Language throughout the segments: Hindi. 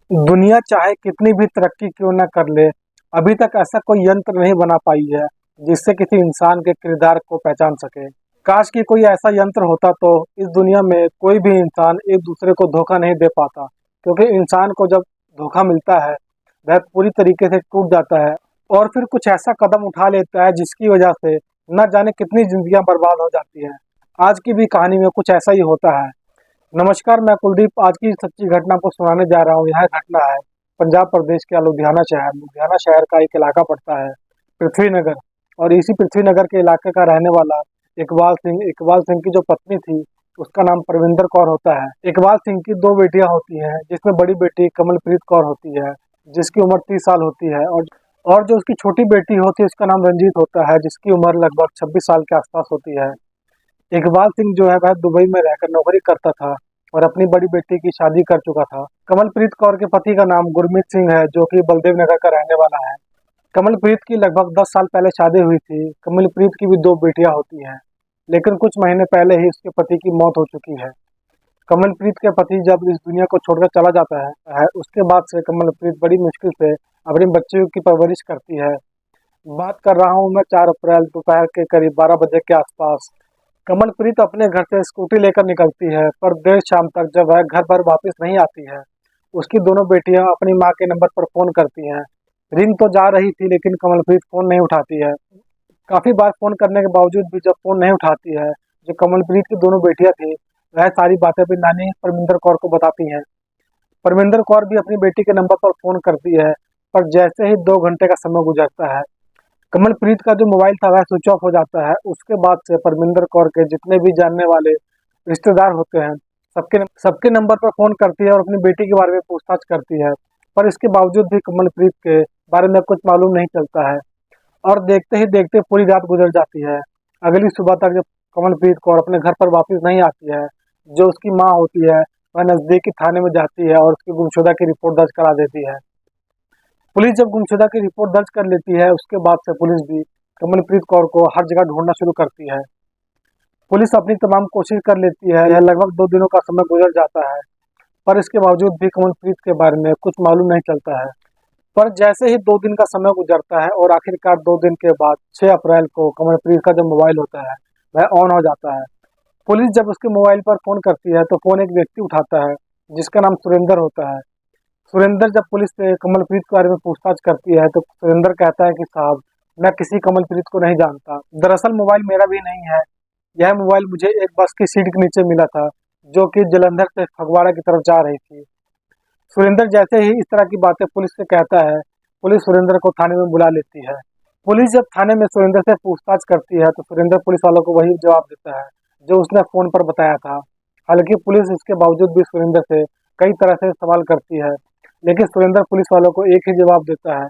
दुनिया चाहे कितनी भी तरक्की क्यों न कर ले, अभी तक ऐसा कोई यंत्र नहीं बना पाई है जिससे किसी इंसान के किरदार को पहचान सके। काश कि कोई ऐसा यंत्र होता तो इस दुनिया में कोई भी इंसान एक दूसरे को धोखा नहीं दे पाता, क्योंकि इंसान को जब धोखा मिलता है वह पूरी तरीके से टूट जाता है और फिर कुछ ऐसा कदम उठा लेता है जिसकी वजह से न जाने कितनी जिंदगियां बर्बाद हो जाती हैं। आज की भी कहानी में कुछ ऐसा ही होता है। नमस्कार, मैं कुलदीप आज की सच्ची घटना को सुनाने जा रहा हूँ। यह घटना है पंजाब प्रदेश के लुधियाना शहर। लुधियाना शहर का एक इलाका पड़ता है पृथ्वीनगर, और इसी पृथ्वीनगर के इलाके का रहने वाला इकबाल सिंह की जो पत्नी थी उसका नाम परविंदर कौर होता है। इकबाल सिंह की दो बेटियां होती हैं, जिसमें बड़ी बेटी कमलप्रीत कौर होती है जिसकी उम्र 30 साल होती है, और जो उसकी छोटी बेटी होती है उसका नाम रंजीत होता है जिसकी उम्र लगभग 26 साल के आसपास होती है। इकबाल सिंह जो है वह दुबई में रहकर नौकरी करता था और अपनी बड़ी बेटी की शादी कर चुका था। कमलप्रीत कौर के पति का नाम गुरमीत सिंह है, जो कि बलदेव नगर का रहने वाला है। कमलप्रीत की लगभग 10 साल पहले शादी हुई थी। कमलप्रीत की भी दो बेटियां होती हैं, लेकिन कुछ महीने पहले ही उसके पति की मौत हो चुकी है। कमलप्रीत के पति जब इस दुनिया को छोड़कर चला जाता है उसके बाद से कमलप्रीत बड़ी मुश्किल से अपने बच्चों की परवरिश करती है। बात कर रहा हूँ मैं 4 अप्रैल दोपहर के करीब 12 बजे के आसपास। कमलप्रीत अपने घर से स्कूटी लेकर निकलती है, पर देर शाम तक जब वह घर पर वापस नहीं आती है, उसकी दोनों बेटियां अपनी मां के नंबर पर फोन करती हैं। रिंग तो जा रही थी लेकिन कमलप्रीत फोन नहीं उठाती है। काफी बार फोन करने के बावजूद भी जब फोन नहीं उठाती है, जो कमलप्रीत की दोनों बेटियां थी वह सारी बातें अपनी नानी परमिंदर कौर को बताती हैं। परमिंदर कौर भी अपनी बेटी के नंबर पर फोन करती है, पर जैसे ही 2 घंटे का समय गुजरता है, कमलप्रीत का जो मोबाइल था वह स्विच ऑफ हो जाता है। उसके बाद से परमिंदर कौर के जितने भी जानने वाले रिश्तेदार होते हैं सबके सबके नंबर पर फोन करती है और अपनी बेटी के बारे में पूछताछ करती है, पर इसके बावजूद भी कमलप्रीत के बारे में कुछ मालूम नहीं चलता है। और देखते ही देखते पूरी रात गुजर जाती है। अगली सुबह तक जब कमलप्रीत कौर अपने घर पर वापस नहीं आती है, जो उसकी माँ होती है वह नजदीकी थाने में जाती है और उसकी गुमशुदा की रिपोर्ट दर्ज करा देती है। पुलिस जब गुमशुदा की रिपोर्ट दर्ज कर लेती है उसके बाद से पुलिस भी कमलप्रीत कौर को हर जगह ढूंढना शुरू करती है। पुलिस अपनी तमाम कोशिश कर लेती है। यह लगभग 2 दिनों का समय गुजर जाता है, पर इसके बावजूद भी कमलप्रीत के बारे में कुछ मालूम नहीं चलता है। पर जैसे ही 2 दिन का समय गुजरता है और आखिरकार 2 दिन के बाद 6 अप्रैल को कमलप्रीत का जो मोबाइल होता है वह ऑन हो जाता है। पुलिस जब उसके मोबाइल पर फोन करती है तो फोन एक व्यक्ति उठाता है जिसका नाम सुरेंद्र होता है। सुरेंद्र जब पुलिस से कमलप्रीत के बारे में पूछताछ करती है तो सुरेंद्र कहता है कि साहब, मैं किसी कमलप्रीत को नहीं जानता। दरअसल मोबाइल मेरा भी नहीं है। यह मोबाइल मुझे एक बस की सीट के नीचे मिला था जो कि जलंधर से फगवाड़ा की तरफ जा रही थी। सुरेंद्र जैसे ही इस तरह की बातें पुलिस से कहता है, पुलिस सुरेंद्र को थाने में बुला लेती है। पुलिस जब थाने में सुरेंद्र से पूछताछ करती है तो सुरेंद्र पुलिस वालों को वही जवाब देता है जो उसने फोन पर बताया था। हालांकि पुलिस इसके बावजूद भी सुरेंद्र से कई तरह से सवाल करती है, लेकिन सुरेंद्र पुलिस वालों को एक ही जवाब देता है।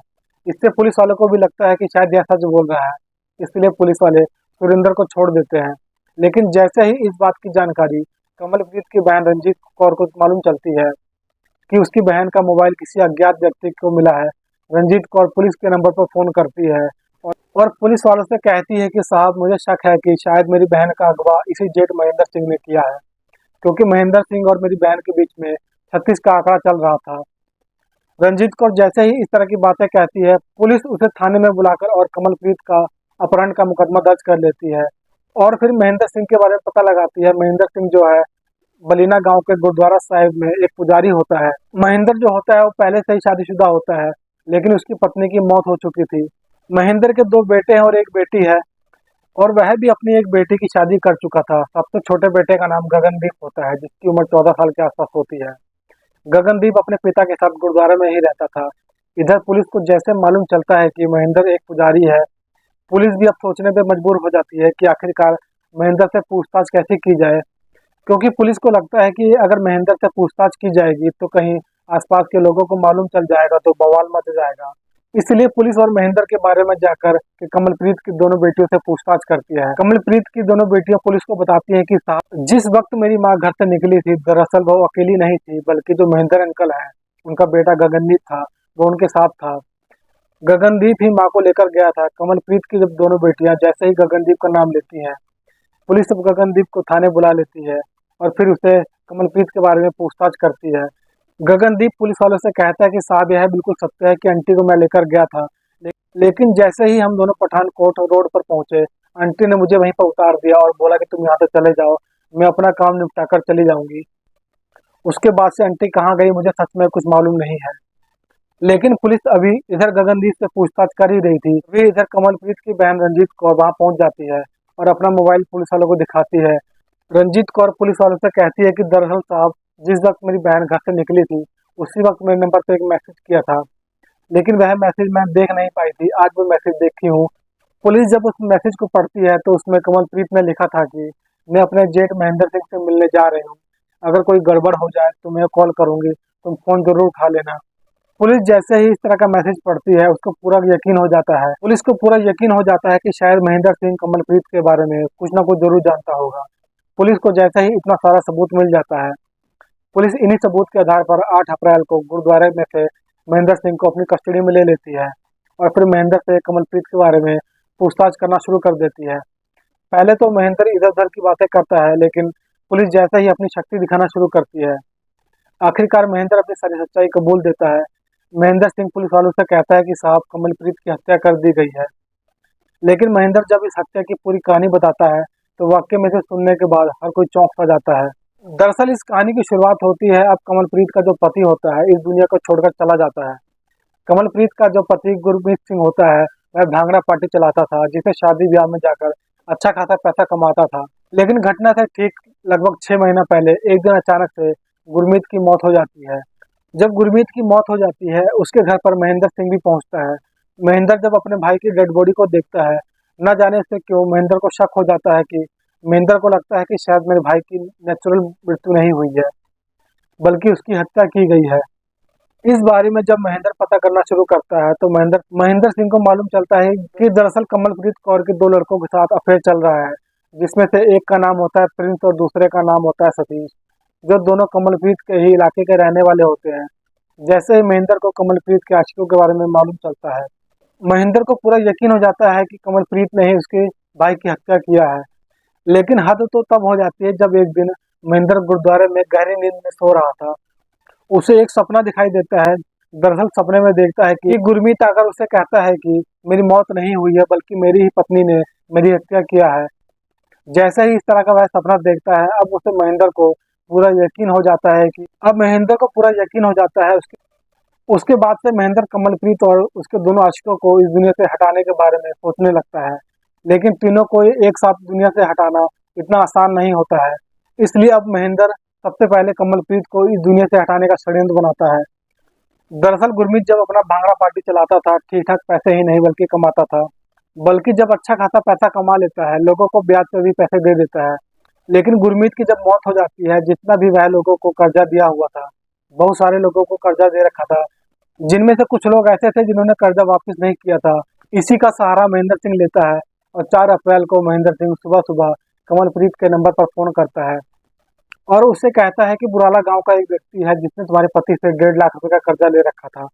इससे पुलिस वालों को भी लगता है कि शायद यह सच बोल रहा है, इसलिए पुलिस वाले सुरेंद्र को छोड़ देते हैं। लेकिन जैसे ही इस बात की जानकारी कमलप्रीत की बहन रंजीत कौर को मालूम चलती है कि उसकी बहन का मोबाइल किसी अज्ञात व्यक्ति को मिला है, रंजीत कौर पुलिस के नंबर पर फोन करती है और पुलिस वालों से कहती है कि साहब, मुझे शक है कि शायद मेरी बहन का अगवा इसी जेठ महेंद्र सिंह ने किया है, क्योंकि महेंद्र सिंह और मेरी बहन के बीच में 36 का आंकड़ा चल रहा था। रंजीत कौर जैसे ही इस तरह की बातें कहती है, पुलिस उसे थाने में बुलाकर और कमलप्रीत का अपहरण का मुकदमा दर्ज कर लेती है और फिर महेंद्र सिंह के बारे में पता लगाती है। महेंद्र सिंह जो है बलीना गांव के गुरुद्वारा साहिब में एक पुजारी होता है। महेंद्र जो होता है वो पहले से ही शादीशुदा होता है, लेकिन उसकी पत्नी की मौत हो चुकी थी। महेंद्र के दो बेटे हैं और एक बेटी है, और वह भी अपनी एक बेटी की शादी कर चुका था। सबसे छोटे बेटे का नाम गगनदीप होता है जिसकी उम्र 14 साल के आसपास होती है। गगनदीप अपने पिता के साथ गुरुद्वारा में ही रहता था। इधर पुलिस को जैसे मालूम चलता है कि महेंद्र एक पुजारी है, पुलिस भी अब सोचने पे मजबूर हो जाती है कि आखिरकार महेंद्र से पूछताछ कैसे की जाए, क्योंकि पुलिस को लगता है कि अगर महेंद्र से पूछताछ की जाएगी तो कहीं आसपास के लोगों को मालूम चल जाएगा तो बवाल मच जाएगा। इसलिए पुलिस और महेंद्र के बारे में जाकर के कमलप्रीत की दोनों बेटियों से पूछताछ करती है। कमलप्रीत की दोनों बेटियां पुलिस को बताती हैं कि साहब, जिस वक्त मेरी माँ घर से निकली थी दरअसल वो अकेली नहीं थी, बल्कि जो महेंद्र अंकल है उनका बेटा गगनदीप था, वो उनके साथ था। गगनदीप ही माँ को लेकर गया था। कमलप्रीत की जब दोनों बेटियां जैसे ही गगनदीप का नाम लेती हैं, पुलिस अब गगनदीप को थाने बुला लेती है और फिर उसे कमलप्रीत के बारे में पूछताछ करती है। गगनदीप पुलिस वालों से कहता है कि साहब यह बिल्कुल सत्य है कि आंटी को मैं लेकर गया था। लेकिन जैसे ही हम दोनों पठानकोट रोड पर पहुंचे, आंटी ने मुझे वहीं पर उतार दिया और बोला कि तुम यहाँ से चले जाओ, मैं अपना काम निपटा कर चली जाऊंगी। उसके बाद से आंटी कहाँ गई मुझे सच में कुछ मालूम नहीं है। लेकिन पुलिस अभी इधर गगनदीप से पूछताछ कर ही रही थी, वे इधर कमलप्रीत की बहन रंजीत कौर वहां पहुंच जाती है और अपना मोबाइल पुलिस वालों को दिखाती है। रंजीत कौर पुलिस वालों से कहती है कि दरअसल साहब, जिस वक्त मेरी बहन घर से निकली थी उसी वक्त मेरे नंबर पे एक मैसेज किया था, लेकिन वह मैसेज मैं देख नहीं पाई थी। आज वो मैसेज देखी हूँ। पुलिस जब उस मैसेज को पढ़ती है तो उसमें कमलप्रीत ने लिखा था कि मैं अपने जेठ महेंद्र सिंह से मिलने जा रही हूँ, अगर कोई गड़बड़ हो जाए तो मैं कॉल करूंगी, तुम फोन जरूर उठा लेना। पुलिस जैसे ही इस तरह का मैसेज पढ़ती है उसको पूरा यकीन हो जाता है, पुलिस को पूरा यकीन हो जाता है कि शायद महेंद्र सिंह कमलप्रीत के बारे में कुछ ना कुछ जरूर जानता होगा। पुलिस को जैसे ही इतना सारा सबूत मिल जाता है, पुलिस इन्हीं सबूत के आधार पर 8 अप्रैल को गुरुद्वारे में से महेंद्र सिंह को अपनी कस्टडी में ले लेती है और फिर महेंद्र से कमलप्रीत के बारे में पूछताछ करना शुरू कर देती है। पहले तो महेंद्र इधर उधर की बातें करता है, लेकिन पुलिस जैसे ही अपनी शक्ति दिखाना शुरू करती है, आखिरकार महेंद्र अपनी सारी सच्चाई कबूल देता है। महेंद्र सिंह पुलिस वालों से कहता है कि साहब, कमलप्रीत की हत्या कर दी गई है। लेकिन महेंद्र जब इस हत्या की पूरी कहानी बताता है तो वाकई में से सुनने के बाद हर कोई चौंक सा जाता है। दरअसल इस कहानी की शुरुआत होती है, अब कमलप्रीत का जो पति होता है इस दुनिया को छोड़कर चला जाता है। कमलप्रीत का जो पति गुरमीत सिंह होता है वह भांगड़ा पार्टी चलाता था, जिसे शादी ब्याह में जाकर अच्छा खासा पैसा कमाता था। लेकिन घटना से ठीक लगभग 6 महीना पहले एक दिन अचानक से गुरमीत की मौत हो जाती है। जब गुरमीत की मौत हो जाती है उसके घर पर महेंद्र सिंह भी पहुंचता है। महेंद्र जब अपने भाई की डेड बॉडी को देखता है, न जाने से क्यों महेंद्र को शक हो जाता है कि महेंद्र को लगता है कि शायद मेरे भाई की नेचुरल मृत्यु नहीं हुई है, बल्कि उसकी हत्या की गई है। इस बारे में जब महेंद्र पता करना शुरू करता है तो महेंद्र महेंद्र सिंह को मालूम चलता है कि दरअसल कमलप्रीत कौर के 2 लड़कों के साथ अफेयर चल रहा है, जिसमें से एक का नाम होता है प्रिंस और दूसरे का नाम होता है सतीश, जो दोनों कमलप्रीत के ही इलाके के रहने वाले होते हैं। जैसे ही महेंद्र को कमलप्रीत के आशिकों के बारे में मालूम चलता है, महेंद्र को पूरा यकीन हो जाता है कि कमलप्रीत ने ही उसके भाई की हत्या किया है। लेकिन हद तो तब हो जाती है जब एक दिन महेंद्र गुरुद्वारे में गहरी नींद में सो रहा था। उसे एक सपना दिखाई देता है। दरअसल सपने में देखता है कि गुरमीत आकर उसे कहता है कि मेरी मौत नहीं हुई है, बल्कि मेरी ही पत्नी ने मेरी हत्या किया है। जैसे ही इस तरह का वह सपना देखता है, अब उसे महेंद्र को पूरा यकीन हो जाता है कि अब महेंद्र को पूरा यकीन हो जाता है उसके उसके बाद से महेंद्र कमलप्रीत और उसके दोनों आशिकों को इस दुनिया से हटाने के बारे में सोचने लगता है। लेकिन तीनों को एक साथ दुनिया से हटाना इतना आसान नहीं होता है। इसलिए अब महेंद्र सबसे पहले कमलप्रीत को इस दुनिया से हटाने का षड्यंत्र बनाता है। दरअसल गुरमीत जब अपना भांगड़ा पार्टी चलाता था, ठीक ठाक पैसे ही नहीं बल्कि कमाता था। बल्कि जब अच्छा खासा पैसा कमा लेता है, लोगों को ब्याज पे भी पैसे दे देता है। लेकिन गुरमीत की जब मौत हो जाती है, जितना भी वह लोगों को कर्जा दिया हुआ था, बहुत सारे लोगों को कर्जा दे रखा था, जिनमें से कुछ लोग ऐसे थे जिन्होंने कर्जा वापस नहीं किया था। इसी का सहारा महेंद्र सिंह लेता है और 4 अप्रैल को महेंद्र सिंह सुबह सुबह कमलप्रीत के नंबर पर फोन करता है और उससे कहता है कि बुराला गांव का एक व्यक्ति है जिसने तुम्हारे पति से 1.5 लाख रुपए का कर्जा ले रखा था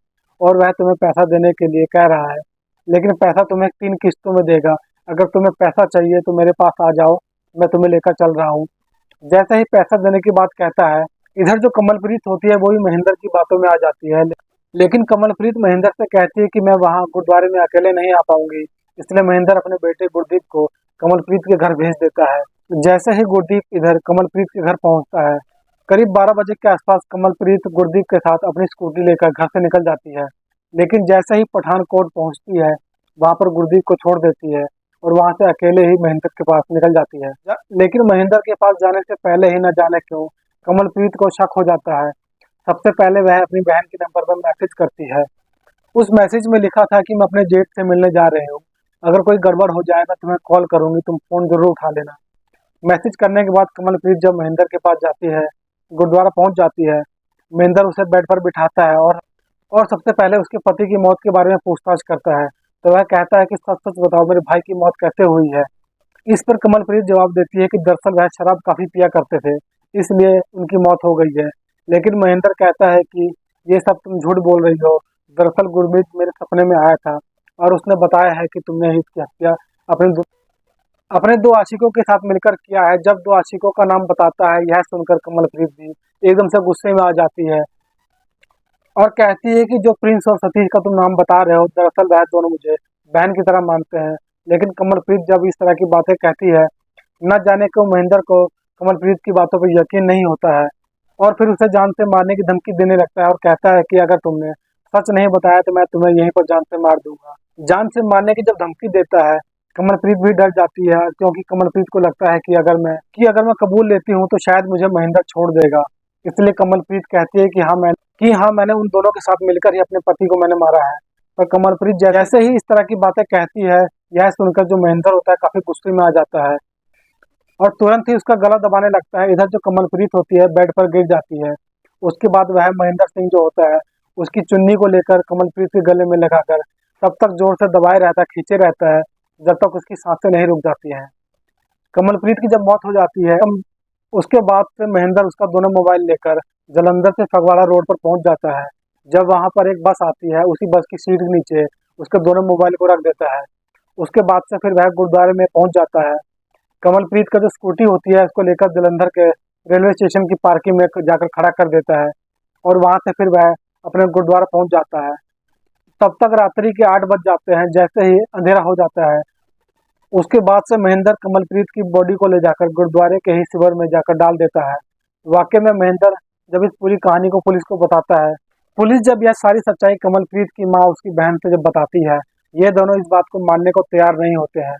और वह तुम्हें पैसा देने के लिए कह रहा है, लेकिन पैसा तुम्हें 3 किस्तों में देगा। अगर तुम्हें पैसा चाहिए तो मेरे पास आ जाओ, मैं तुम्हें लेकर चल रहा हूँ। जैसे ही पैसा देने की बात कहता है, इधर जो कमलप्रीत होती है वो भी महेंद्र की बातों में आ जाती है। लेकिन कमलप्रीत महेंद्र से कहती है कि मैं वहाँ गुरुद्वारे में अकेले नहीं आ पाऊंगी, इसलिए महेंद्र अपने बेटे गुरदीप को कमलप्रीत के घर भेज देता है। जैसे ही गुरदीप इधर कमलप्रीत के घर पहुंचता है, करीब 12 बजे के आसपास कमलप्रीत गुरदीप के साथ अपनी स्कूटी लेकर घर से निकल जाती है। लेकिन जैसे ही पठानकोट पहुंचती है, वहां पर गुरदीप को छोड़ देती है और वहां से अकेले ही महेंद्र के पास निकल जाती है। लेकिन महेंद्र के पास जाने से पहले ही न जाने क्यों कमलप्रीत को शक हो जाता है। सबसे पहले वह अपनी बहन के नंबर पर मैसेज करती है। उस मैसेज में लिखा था कि मैं अपने जेठ से मिलने जा रही हूँ, अगर कोई गड़बड़ हो जाए मैं तुम्हें कॉल करूंगी, तुम फोन जरूर उठा लेना। मैसेज करने के बाद कमलप्रीत जब महेंद्र के पास जाती है, गुरुद्वारा पहुंच जाती है, महेंद्र उसे बेड पर बिठाता है और सबसे पहले उसके पति की मौत के बारे में पूछताछ करता है। तो वह कहता है कि सच सच बताओ, मेरे भाई की मौत कैसे हुई है। इस पर कमलप्रीत जवाब देती है कि दरअसल वह शराब काफी पिया करते थे, इसलिए उनकी मौत हो गई है। लेकिन महेंद्र कहता है कि ये सब तुम झूठ बोल रही हो, दरअसल गुरमीत मेरे सपने में आया था और उसने बताया है कि तुमने इसकी हत्या अपने अपने 2 आशिकों के साथ मिलकर किया है। जब 2 आशिकों का नाम बताता है, यह सुनकर कमलप्रीत भी एकदम से गुस्से में आ जाती है और कहती है कि जो प्रिंस और सतीश का तुम नाम बता रहे हो, दरअसल वह दोनों मुझे बहन की तरह मानते हैं। लेकिन कमलप्रीत जब इस तरह की बातें कहती है, न जाने क्यों महेंद्र को कमलप्रीत की बातों पर यकीन नहीं होता है और फिर उसे जान से मारने की धमकी देने लगता है और कहता है कि अगर तुमने सच नहीं बताया तो मैं तुम्हें यहीं पर जान से मार दूंगा। जान से मारने की जब धमकी देता है, कमलप्रीत भी डर जाती है क्योंकि कमलप्रीत को लगता है कि अगर मैं कबूल लेती हूँ तो शायद मुझे महेंद्र छोड़ देगा। इसलिए कमलप्रीत कहती है कि हाँ मैंने उन दोनों के साथ मिलकर ही अपने पति को मैंने मारा है। पर कमलप्रीत जैसे ही इस तरह की बातें कहती है, यह सुनकर जो महेंद्र होता है काफी गुस्से में आ जाता है और तुरंत ही उसका गला दबाने लगता है। इधर जो कमलप्रीत होती है बेड पर गिर जाती है। उसके बाद वह महेंद्र सिंह जो होता है उसकी चुन्नी को लेकर कमलप्रीत के गले में लगाकर तब तक जोर से दबाए रहता है, खींचे रहता है जब तक उसकी सांसें नहीं रुक जाती हैं। कमलप्रीत की जब मौत हो जाती है, उसके बाद से महेंद्र उसका दोनों मोबाइल लेकर जालंधर से फगवाड़ा रोड पर पहुंच जाता है। जब वहां पर एक बस आती है, उसी बस की सीट के नीचे उसके दोनों मोबाइल को रख देता है। उसके बाद से फिर वह गुरुद्वारे में पहुंच जाता है। कमलप्रीत का जो स्कूटी होती है उसको लेकर जालंधर के रेलवे स्टेशन की पार्किंग में जाकर खड़ा कर देता है और वहां से फिर वह अपने गुरुद्वारा पहुंच जाता है। तब तक रात्रि के 8 बज जाते हैं। जैसे ही अंधेरा हो जाता है, उसके बाद से महेंद्र कमलप्रीत की बॉडी को ले जाकर गुरुद्वारे के ही शिविर में जाकर डाल देता है। वाकई में महेंद्र जब इस पूरी कहानी को पुलिस को बताता है, पुलिस जब यह सारी सच्चाई कमलप्रीत की माँ उसकी बहन से जब बताती है, ये दोनों इस बात को मानने को तैयार नहीं होते हैं।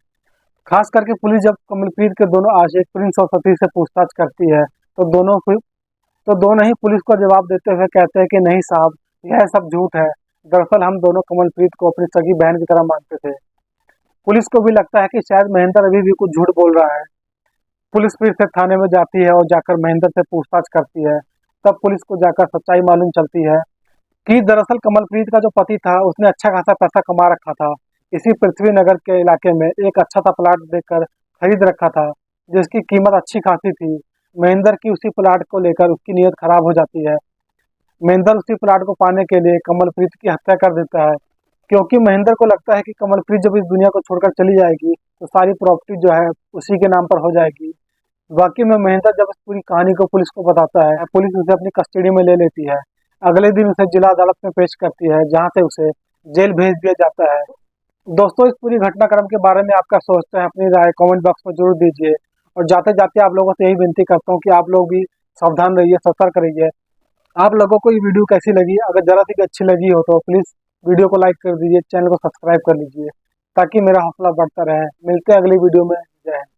खास करके पुलिस जब कमलप्रीत के दोनों आशिक प्रिंस और सतीश से पूछताछ करती है तो दोनों ही पुलिस को जवाब देते हुए कहते हैं कि नहीं साहब, यह सब झूठ है। दरअसल हम दोनों कमलप्रीत को अपनी सगी बहन की तरह मानते थे। पुलिस को भी लगता है कि शायद महेंद्र अभी भी कुछ झूठ बोल रहा है। पुलिस फिर से थाने में जाती है और जाकर महेंद्र से पूछताछ करती है। तब पुलिस को जाकर सच्चाई मालूम चलती है कि दरअसल कमलप्रीत का जो पति था उसने अच्छा खासा पैसा कमा रखा था। इसी पृथ्वी नगर के इलाके में एक अच्छा सा प्लाट देखकर खरीद रखा था जिसकी कीमत अच्छी खासी थी। महेंद्र की उसी प्लाट को लेकर उसकी नीयत खराब हो जाती है। महेंद्र उसी प्लाट को पाने के लिए कमलप्रीत की हत्या कर देता है क्योंकि महेंद्र को लगता है कि कमलप्रीत जब इस दुनिया को छोड़कर चली जाएगी तो सारी प्रॉपर्टी जो है उसी के नाम पर हो जाएगी। वाकई में महेंद्र जब इस पूरी कहानी को पुलिस को बताता है, पुलिस उसे अपनी कस्टडी में ले लेती है। अगले दिन उसे जिला अदालत में पेश करती है जहां से उसे जेल भेज दिया जाता है। दोस्तों, इस पूरी घटनाक्रम के बारे में आप क्या सोचते हैं, अपनी राय कमेंट बॉक्स में जरूर दीजिए। और जाते जाते आप लोगों से यही विनती करता हूँ कि आप लोग भी सावधान रहिए, सतर्क रहिए। आप लोगों को ये वीडियो कैसी लगी? अगर जरा सी भी अच्छी लगी हो तो प्लीज़ वीडियो को लाइक कर दीजिए, चैनल को सब्सक्राइब कर लीजिए ताकि मेरा हौसला बढ़ता रहे। मिलते हैं अगली वीडियो में। जय हिंद।